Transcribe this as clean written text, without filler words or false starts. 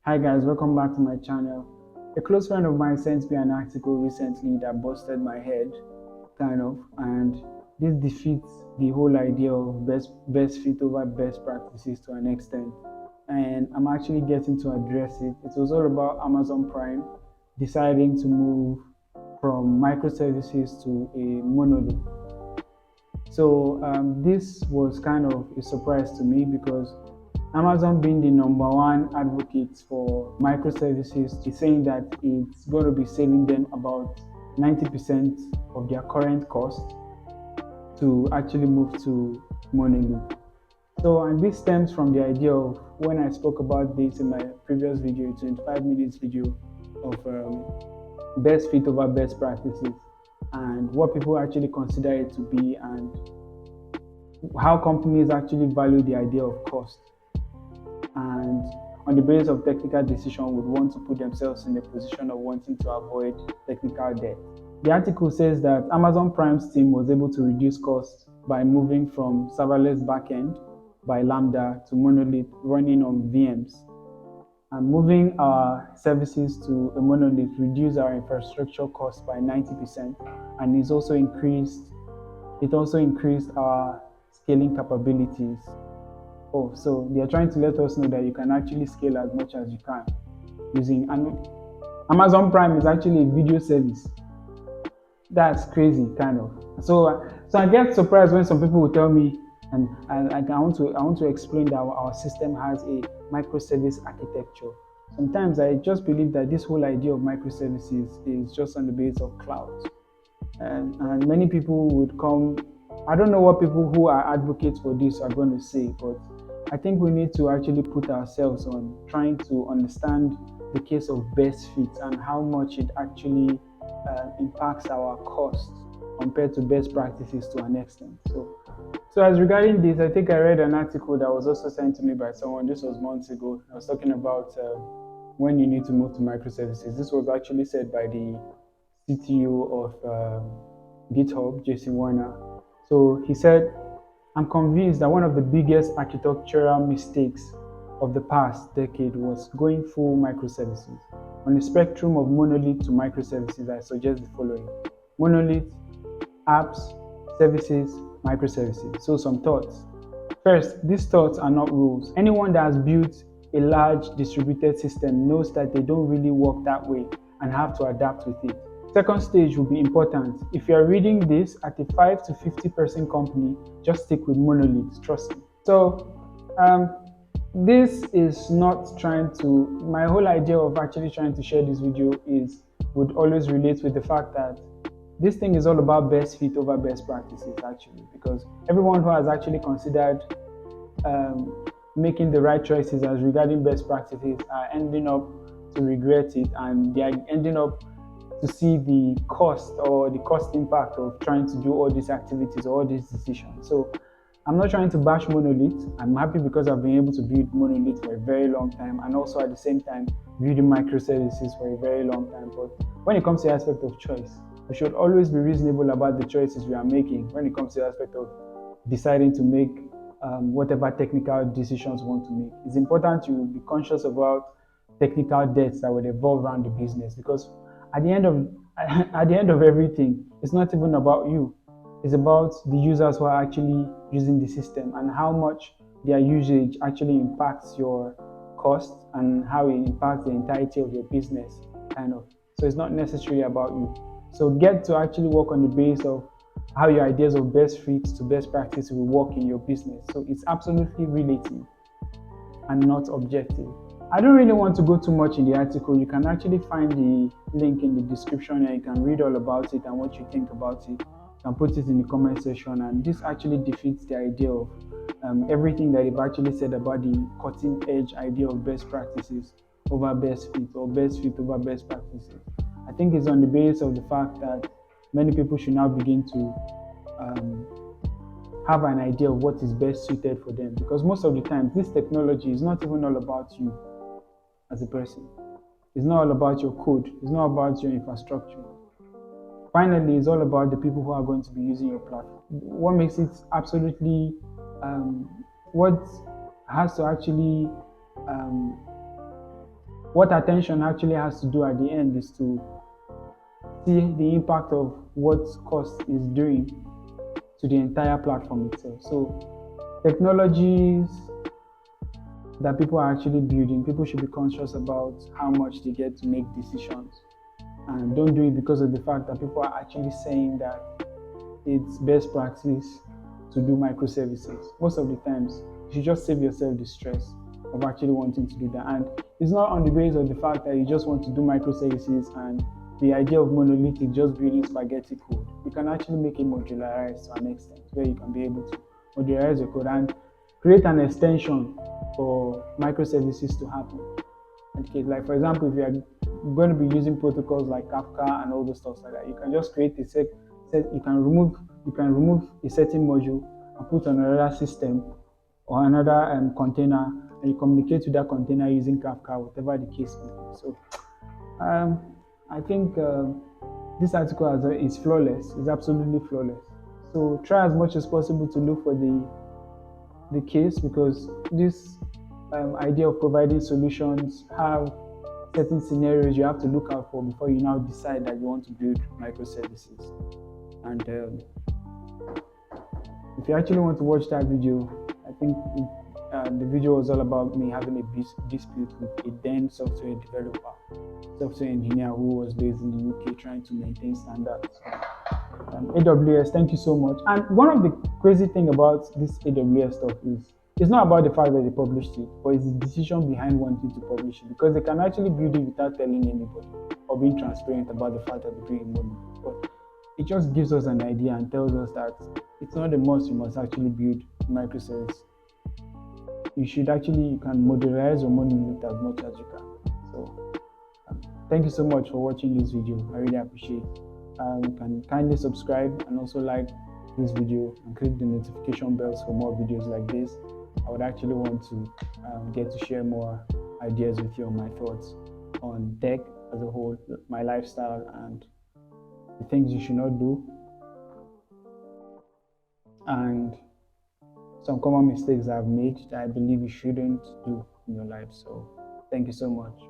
Hi guys, welcome back to my channel. A close friend of mine sent me an article recently that busted my head, and this defeats the whole idea of best fit over best practices to an extent. And I'm actually getting to address it. It was all about Amazon Prime deciding to move from microservices to a monolith. So this was kind of a surprise to me because Amazon, being the number one advocate for microservices, is saying that it's going to be saving them about 90% of their current cost to actually move to monolith. So, and this stems from the idea of when I spoke about this in my previous video, 25 minutes video of best fit over best practices and what people actually consider it to be and how companies actually value the idea of cost, and on the basis of technical decision would want to put themselves in a position of wanting to avoid technical debt. The article says that Amazon Prime's team was able to reduce costs by moving from serverless backend by Lambda to monolith running on VMs. And moving our services to a monolith reduced our infrastructure costs by 90%, and it also increased our scaling capabilities. Oh, so they are trying to let us know that you can actually scale as much as you can using, and Amazon Prime is actually a video service. That's crazy, kind of. So I get surprised when some people will tell me, and I want to explain that our system has a microservice architecture. Sometimes I just believe that this whole idea of microservices is just on the base of cloud, and many people would come. I don't know what people who are advocates for this are going to say, but I think we need to actually put ourselves on trying to understand the case of best fit and how much it actually impacts our cost compared to best practices to an extent. So as regarding this, I think I read an article that was also sent to me by someone. This was months ago. I was talking about when you need to move to microservices. This was actually said by the CTO of GitHub, Jason Warner. So he said, I'm convinced that one of the biggest architectural mistakes of the past decade was going full microservices. On the spectrum of monolith to microservices, I suggest the following: monolith, apps, services, microservices. So some thoughts. First, these thoughts are not rules. Anyone that has built a large distributed system knows that they don't really work that way and have to adapt with it. Second stage will be important. If you're reading this at a 5 to 50% company, just stick with monoliths, trust me. So this is not trying to, my whole idea of actually trying to share this video would always relate with the fact that this thing is all about best fit over best practices actually, because everyone who has actually considered making the right choices as regarding best practices are ending up to regret it, and they are ending up to see the cost or the cost impact of trying to do all these activities or all these decisions. So I'm not trying to bash monolith. I'm happy because I've been able to build monolith for a very long time, and also at the same time building microservices for a very long time. But when it comes to the aspect of choice, we should always be reasonable about the choices we are making when it comes to the aspect of deciding to make whatever technical decisions we want to make. It's important to be conscious about technical debts that would evolve around the business, because at the end of everything, it's not even about you. It's about the users who are actually using the system and how much their usage actually impacts your cost and how it impacts the entirety of your business, kind of. So it's not necessarily about you. So get to actually work on the base of how your ideas of best fits to best practice will work in your business. So it's absolutely relative and not objective. I don't really want to go too much in the article. You can actually find the link in the description and you can read all about it and what you think about it. You can put it in the comment section, and this actually defeats the idea of everything that they've actually said about the cutting edge idea of best practices over best fit or best fit over best practices. I think it's on the basis of the fact that many people should now begin to have an idea of what is best suited for them, because most of the time this technology is not even all about you as a person. It's not all about your code. It's not about your infrastructure. Finally, it's all about the people who are going to be using your platform. What makes it absolutely, what has to actually what attention actually has to do at the end is to see the impact of what cost is doing to the entire platform itself. So technologies that people are actually building, people should be conscious about how much they get to make decisions, and don't do it because of the fact that people are actually saying that it's best practice to do microservices. Most of the times, you should just save yourself the stress of actually wanting to do that. And it's not on the basis of the fact that you just want to do microservices and the idea of monolithic just building spaghetti code. You can actually make it modularized to an extent where you can be able to modularize your code and create an extension for microservices to happen. Okay, like for example, if you are going to be using protocols like Kafka and all those stuff like that, you can just create a set. You can remove a certain module and put on another system or another container, and you communicate with that container using Kafka, whatever the case may be. So I think this article is flawless. It's absolutely flawless. So try as much as possible to look for the case, because this idea of providing solutions have certain scenarios you have to look out for before you now decide that you want to build microservices. And if you actually want to watch that video, I think the video was all about me having a dispute with a then software developer, software engineer who was based in the UK trying to maintain standards. AWS, thank you so much. And one of the crazy thing about this AWS stuff is it's not about the fact that they published it, but it's the decision behind wanting to publish it, because they can actually build it without telling anybody or being transparent about the fact that they're doing money. But it just gives us an idea and tells us that it's not a must you must actually build microservices. You can modularize your monolith as much as you can. So thank you so much for watching this video. I really appreciate it. You can kindly subscribe and also like this video and click the notification bells for more videos like this. I would actually want to get to share more ideas with you on my thoughts on tech as a whole, my lifestyle, and the things you should not do, and some common mistakes I've made that I believe you shouldn't do in your life. So thank you so much.